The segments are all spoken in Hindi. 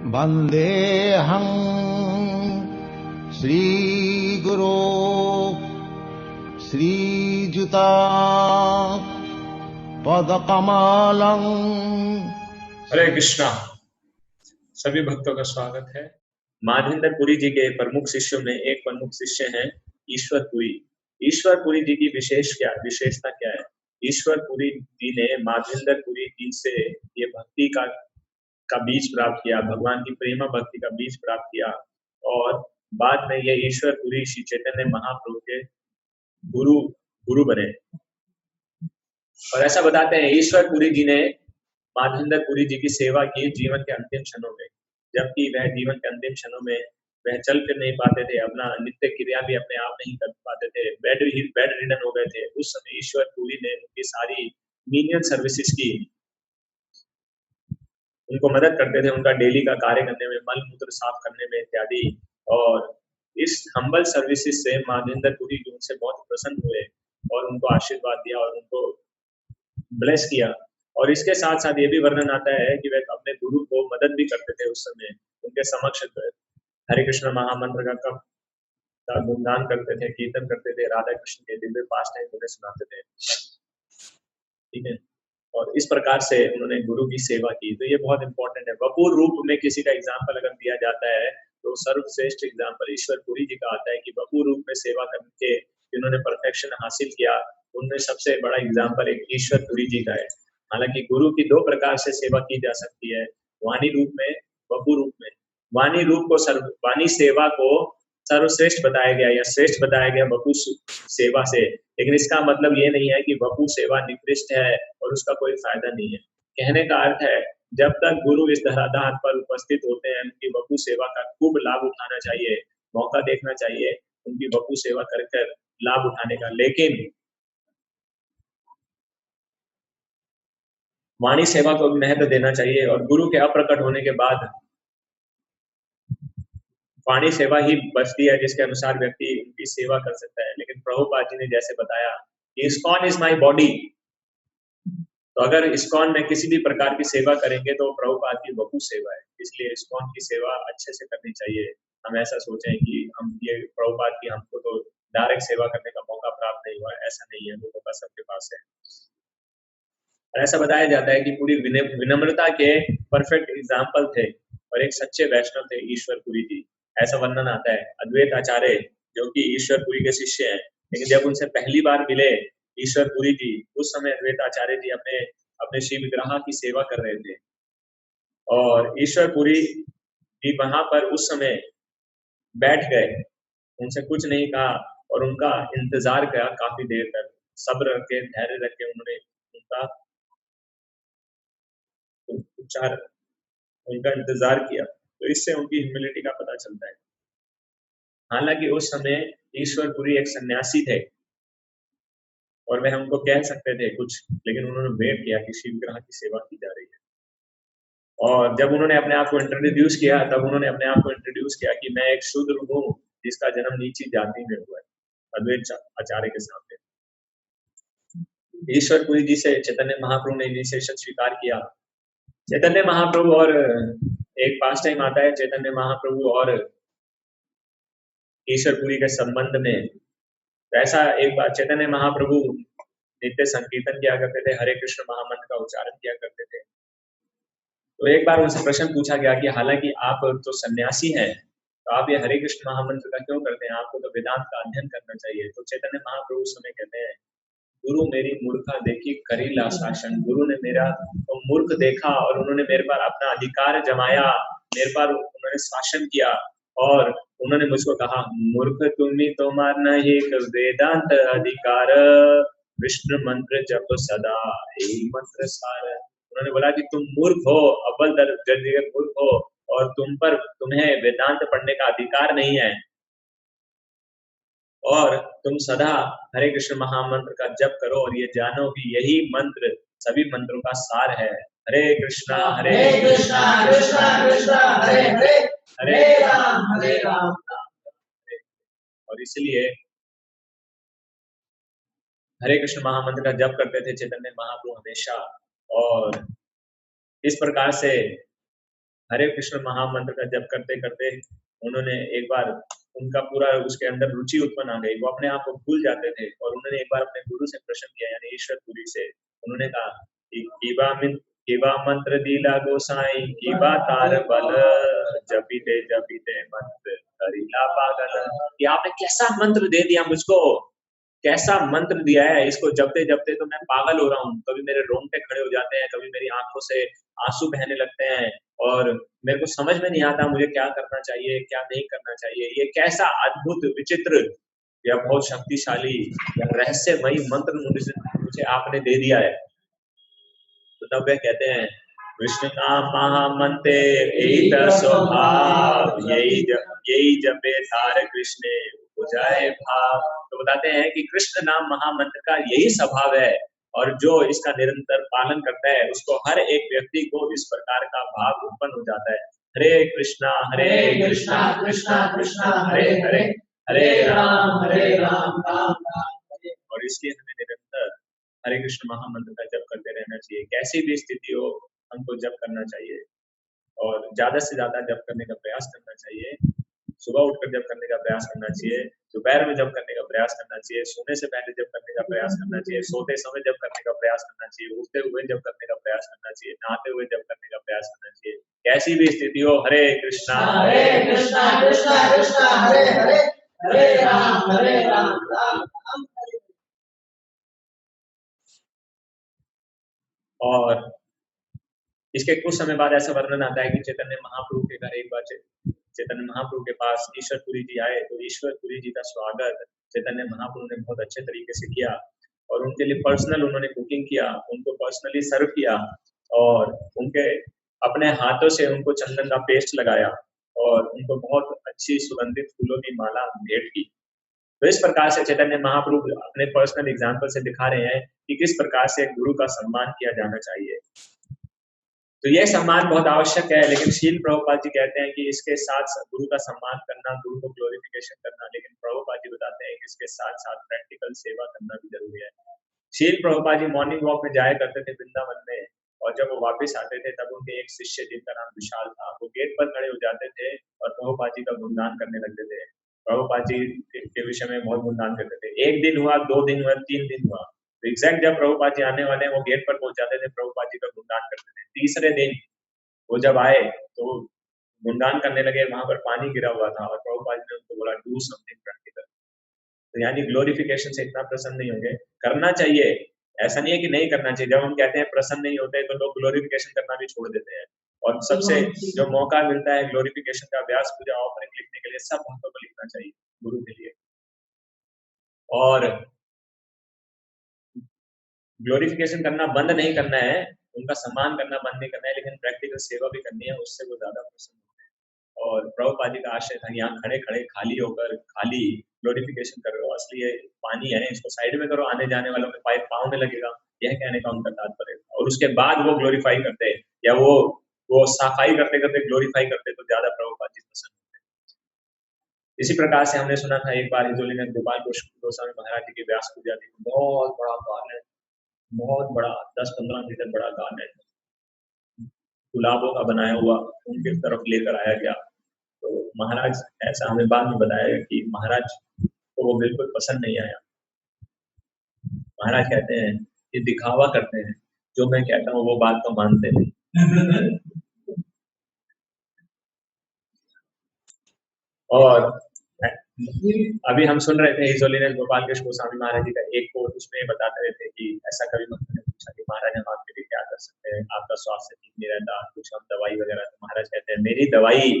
वन्देऽहं श्रीगुरो श्रीयुता पदकमलम्। हरे कृष्णा। सभी भक्तों का स्वागत है। माधवेंद्र पुरी जी के प्रमुख शिष्यों में एक प्रमुख शिष्य हैं ईश्वर पुरी। ईश्वर पुरी जी की विशेषता क्या है? ईश्वर पुरी जी ने माधवेंद्र पुरी जी से ये भक्ति का बीज प्राप्त किया, भगवान की प्रेमा भक्ति का बीज प्राप्त किया और बाद में ये ईश्वर पुरी श्री चैतन्य महाप्रभु के गुरु बने। और ऐसा बताते हैं ईश्वर पुरी जी ने माधवेंद्र पुरी जी की सेवा की जीवन के अंतिम क्षणों में, जबकि वह जीवन के अंतिम क्षणों में वह चल फिर नहीं पाते थे, अपना नित्य क्रिया भी अपने आप नहीं कर पाते थे, बेड रिडन हो गए थे। उस समय ईश्वर पुरी ने उनकी सारी मीनियन सर्विसेज की, उनको मदद करते थे, उनका डेली का कार्य करने में, मल मूत्र साफ करने में इत्यादि। और इस हम्बल सर्विसेज से माधवेंद्र पुरी जी उनसे बहुत प्रसन्न हुए और उनको आशीर्वाद दिया और उनको ब्लेस किया। और इसके साथ साथ ये भी वर्णन आता है कि वह अपने गुरु को मदद भी करते थे। उस समय उनके समक्ष हरे कृष्ण महामंत्र का गुणगान करते थे, कीर्तन करते थे, राधा कृष्ण के दिव्य पास टाइम उन्हें सुनाते थे। ठीक है। और इस प्रकार से उन्होंने गुरु की सेवा की। तो ये बहुत इंपॉर्टेंट है। वपुर रूप में किसी का एग्जाम्पल अगर दिया जाता है तो सर्वश्रेष्ठ एग्जाम्पल ईश्वर पुरी जी का आता है कि वपुर रूप में सेवा करके जिन्होंने परफेक्शन हासिल किया, उनमें सबसे बड़ा एग्जाम्पल एक ईश्वर पुरी जी का है। हालांकि गुरु की दो प्रकार से सेवा की जा सकती है, वाणी रूप में, वपु रूप में। वाणी सेवा को सर्वश्रेष्ठ बताया गया या श्रेष्ठ बताया गया वपु सेवा से, लेकिन इसका मतलब ये नहीं है कि वपु सेवा निकृष्ट है और उसका कोई फायदा नहीं है। कहने का अर्थ है जब तक गुरु इस धराधार पर उपस्थित होते हैं उनकी वपु सेवा का खूब लाभ उठाना चाहिए, मौका देखना चाहिए उनकी वपु सेवा कर लाभ उठाने का। लेकिन वाणी सेवा को महत्व देना चाहिए और गुरु के अप्रकट होने के बाद वाणी सेवा ही बचती है जिसके अनुसार व्यक्ति उनकी सेवा कर सकता है। लेकिन प्रभुपाद जी ने जैसे बताया कि इस्कॉन इज माई बॉडी, तो अगर इस्कॉन में किसी भी प्रकार की सेवा करेंगे तो प्रभुपाद की वपु सेवा है, इसलिए इस्कॉन की सेवा अच्छे से करनी चाहिए। हम ऐसा सोचें कि हम ये प्रभुपाद की हमको तो डायरेक्ट सेवा करने का मौका प्राप्त नहीं हुआ, ऐसा नहीं है, वो मौका सबके पास है। और ऐसा बताया जाता है कि पूरी विनम्रता के परफेक्ट एग्जाम्पल थे और एक सच्चे वैष्णव थे ईश्वर पुरी जी। ऐसा वर्णन आता है। अद्वैत आचार्य जो कि ईश्वर पुरी के शिष्य हैं, लेकिन जब उनसे पहली बार मिले ईश्वर पुरी जी, उस समय अद्वैत आचार्य जी अपने श्री विग्रह की सेवा कर रहे थे और ईश्वर पुरी जी वहां पर उस समय बैठ गए, उनसे कुछ नहीं कहा और उनका इंतजार किया काफी देर तक, सब्र रखे, धैर्य रखे, उन्होंने उनका उपचार, उनका इंतजार किया। तो इससे उनकी ह्यूमिलिटी का पता चलता है। हालांकि उस समय ईश्वर पुरी एक सन्यासी थे और वह हमको कह सकते थे कुछ, लेकिन उन्होंने वेट किया कि शिव ग्रह की सेवा की जा रही है। और जब उन्होंने अपने आप को इंट्रोड्यूस किया तब उन्होंने अपने आप को इंट्रोड्यूस किया कि मैं एक शूद्र हूँ जिसका जन्म नीची जाति में हुआ है, अद्वैत आचार्य के सामने। ईश्वर पुरी जी से चैतन्य महाप्रभु ने इनिशिएशन स्वीकार किया। चैतन्य महाप्रभु और एक पास टाइम आता है चैतन्य महाप्रभु और ईश्वर पुरी के संबंध में। ऐसा एक बार चैतन्य महाप्रभु नित्य संकीर्तन किया करते थे, हरे कृष्ण महामंत्र का उच्चारण किया करते थे। तो एक बार उनसे प्रश्न पूछा गया कि हालांकि आप तो सन्यासी हैं, तो आप ये हरे कृष्ण महामंत्र का क्यों करते हैं, आपको तो वेदांत का अध्ययन करना चाहिए। तो चैतन्य महाप्रभु उस समय कहते हैं, गुरु मेरी मूर्खा देखी करीला शासन। गुरु ने मेरा तो मूर्ख देखा और उन्होंने मेरे पर अपना अधिकार जमाया, मेरे पर उन्होंने शासन किया और उन्होंने मुझको कहा, मूर्ख तुम्ही तुम्हार नहीं वेदांत अधिकार, विष्णु मंत्र जप सदा यही मंत्र सार। उन्होंने बोला कि तुम मूर्ख हो, अव्वल दर्जे के मूर्ख हो और तुम्हें वेदांत पढ़ने का अधिकार नहीं है और तुम सदा हरे कृष्ण महामंत्र का जप करो और ये जानो कि यही मंत्र सभी मंत्रों का सार है। हरे कृष्णा कृष्णा कृष्णा हरे हरे, हरे राम और इसलिए हरे कृष्ण महामंत्र का जप करते थे चैतन्य महाप्रभु हमेशा। और इस प्रकार से हरे कृष्ण महामंत्र का जप करते करते उन्होंने एक बार उनका पूरा उसके अंदर रुचि उत्पन्न आ गई, वो अपने आप को भूल जाते थे और उन्होंने एक बार अपने गुरु से प्रश्न किया यानी ईश्वरपुरी से। उन्होंने कहा कि कीबा मंत्र दीला गोसाई कीबा तार बल जपीते मंत्र करीला पागल, कि आपने कैसा मंत्र दे दिया मुझको, कैसा मंत्र दिया है, इसको जपते जपते तो मैं पागल हो रहा हूँ, कभी मेरे रोंगटे खड़े हो जाते हैं, कभी मेरी आंखों से आंसू बहने लगते हैं और मेरे को समझ में नहीं आता मुझे क्या करना चाहिए क्या नहीं करना चाहिए। ये कैसा अद्भुत विचित्र या बहुत शक्तिशाली या रहस्यमयी मंत्र मुझे आपने दे दिया है। तो तब वे कहते हैं कृष्ण नाम महामंत्र एक स्वभाव यही जपे तार कृष्ण बुझाए भाव। तो बताते हैं कि कृष्ण नाम महामंत्र का यही स्वभाव है और जो इसका निरंतर पालन करता है उसको हर एक व्यक्ति को इस प्रकार का भाव उत्पन्न हो जाता है। हरे कृष्णा कृष्णा कृष्णा हरे हरे हरे राम राम राम। और इसलिए हमें निरंतर हरे कृष्ण महामंत्र का जप करते रहना चाहिए, कैसी भी स्थिति हो हमको जप करना चाहिए और ज्यादा से ज्यादा जप करने का प्रयास करना चाहिए। सुबह उठकर जप करने का प्रयास करना चाहिए, दोपहर में जप करने का प्रयास करना चाहिए, सोने से पहले जप करने का प्रयास करना चाहिए, सोते समय जप करने का प्रयास करना चाहिए, उठते हुए जप करने का प्रयास करना चाहिए, नहाते हुए जप करने का प्रयास करना चाहिए, कैसी भी स्थिति हो। हरे कृष्णा कृष्णा कृष्णा हरे हरे हरे राम राम राम। और इसके कुछ समय बाद ऐसा वर्णन आता है कि चैतन्य महाप्रभु के घर एक बार चैतन्य महाप्रभु के पास ईश्वरपुरी जी आए, तो ईश्वरपुरी जी का स्वागत चैतन्य महाप्रभु ने बहुत अच्छे तरीके से किया और उनके लिए पर्सनल उन्होंने कुकिंग किया, उनको पर्सनली सर्व किया और उनके अपने हाथों से उनको चंदन का पेस्ट लगाया और उनको बहुत अच्छी सुगंधित फूलों की माला भेंट की। तो इस प्रकार से चैतन्य महाप्रभु अपने पर्सनल एग्जाम्पल से दिखा रहे हैं कि किस प्रकार से गुरु का सम्मान किया जाना चाहिए। तो यह सम्मान बहुत आवश्यक है, लेकिन शील प्रभुपाद जी कहते हैं कि इसके साथ गुरु का सम्मान करना, गुरु को ग्लोरिफिकेशन करना, लेकिन प्रभुपाद जी बताते हैं कि इसके साथ साथ प्रैक्टिकल सेवा करना भी जरूरी है। शील प्रभुपाद जी मॉर्निंग वॉक में जाया करते थे वृंदावन में और जब वो वापस आते थे तब उनके एक शिष्य जिनका नाम विशाल था, वो गेट पर खड़े हो जाते थे और प्रभुपाद जी का गुणगान करने लगते थे। प्रभुपाद जी के विषय में बहुत गुणगान करते थे। एक दिन हुआ, 2 दिन हुआ, 3 दिन हुआ, तो एग्जैक्ट जब प्रभुपाद जी आने वाले हैं वो गेट पर पहुंच जाते थे, प्रभुपाद जी का गुणगान करते थे। तीसरे दिन वो जब आए तो गुणगान करने लगे, वहां पर पानी गिरा हुआ था और प्रभुपाद जी ने उनको बोला डू समथिंग प्रैक्टिकल। तो यानी ग्लोरिफिकेशन से इतना प्रसन्न नहीं होंगे, करना चाहिए, ऐसा नहीं है कि नहीं करना चाहिए। जब हम कहते हैं प्रसन्न नहीं होते तो लोग ग्लोरिफिकेशन करना भी छोड़ देते हैं और सबसे जो मौका मिलता है ग्लोरिफिकेशन का अभ्यास पूजा ऑफरिंग लिखने के लिए सब भक्तों को लिखना चाहिए गुरु के लिए। और ग्लोरिफिकेशन करना बंद नहीं करना है, उनका सम्मान करना बंद नहीं करना है, लेकिन प्रैक्टिकल सेवा भी करनी है, उससे वो ज्यादा प्रसन्न होते हैं। और प्रभुपाद जी का आशय था यहाँ खड़े खड़े खाली होकर खाली ग्लोरिफिकेशन कर रहे हो, असली ये पानी है इसको साइड में करो, आने जाने वालों के पाइप पाँव में लगेगा, यह कहने का उनका तात्पर्य था। और उसके बाद वो ग्लोरीफाई करते या वो सफाई करते करते ग्लोरीफाई करते तो ज्यादा प्रभुपाद जी पसंद होते। इसी प्रकार से हमने सुना था एक बार हिजोली में गोपाल गोस्वामी महाराज जी की व्यास पूजा थी, बहुत बड़ा गार्डन, बहुत बड़ा 10-15 मीटर बड़ा गार्डन गुलाबों का बनाया हुआ उनके तरफ लेकर आया गया। तो महाराज, ऐसा हमें बाद में बताया कि महाराज को वो बिल्कुल पसंद नहीं आया। महाराज कहते हैं ये दिखावा करते हैं, जो मैं कहता हूँ वो बात तो मानते नहीं। और अभी हम सुन रहे थे हिजोलीनस गोपाल कृष्ण गोस्वामी महाराज जी का एक कोट, उसमें बताते रहते कि ऐसा कभी भक्त ने पूछा कि महाराज हम आपके लिए क्या कर सकते हैं, आपका स्वास्थ्य ठीक नहीं रहता, कुछ हम दवाई वगैरह, तो महाराज कहते हैं मेरी दवाई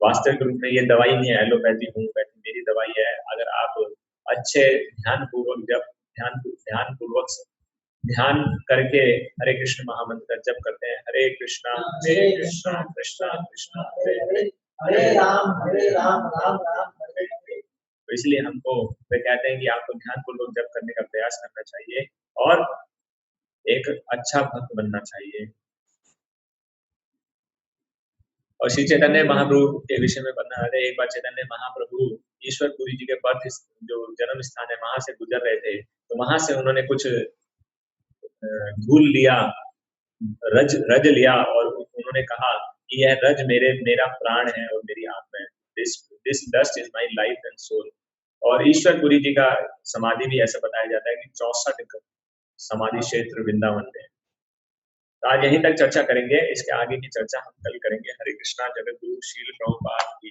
वास्तविक रूप में ये दवाई नहीं है एलोपैथी होम्योपैथी, मेरी दवाई है अगर आप अच्छे ध्यान पूर्वक जब ध्यान पूर्वक ध्यान करके हरे कृष्ण महामंत्र का जप करते हैं, हरे कृष्णा कृष्णा कृष्णा हरे हरे हरे राम राम राम हरे हरे। तो इसलिए हमको वे कहते हैं कि आपको ध्यान पूर्वक जप करने का प्रयास करना चाहिए और एक अच्छा भक्त बनना चाहिए। और श्री चैतन्य महाप्रभु के विषय में बनना है, एक बार चैतन्य महाप्रभु ईश्वरपुरी जी के बर्थ जो जन्म स्थान है वहां से गुजर रहे थे, तो वहां से उन्होंने कुछ धूल लिया, रज लिया और उन्होंने कहा कि यह रज मेरा प्राण है और मेरी आत्मा है। This dust is my life and soul. और ईश्वरपुरी जी का समाधि भी ऐसा बताया जाता है कि 64 समाधि क्षेत्र वृंदावन में। तो आज यहीं तक चर्चा करेंगे, इसके आगे की चर्चा हम कल करेंगे। हरे कृष्णा। जगत गुरु श्रील प्रभुपाद की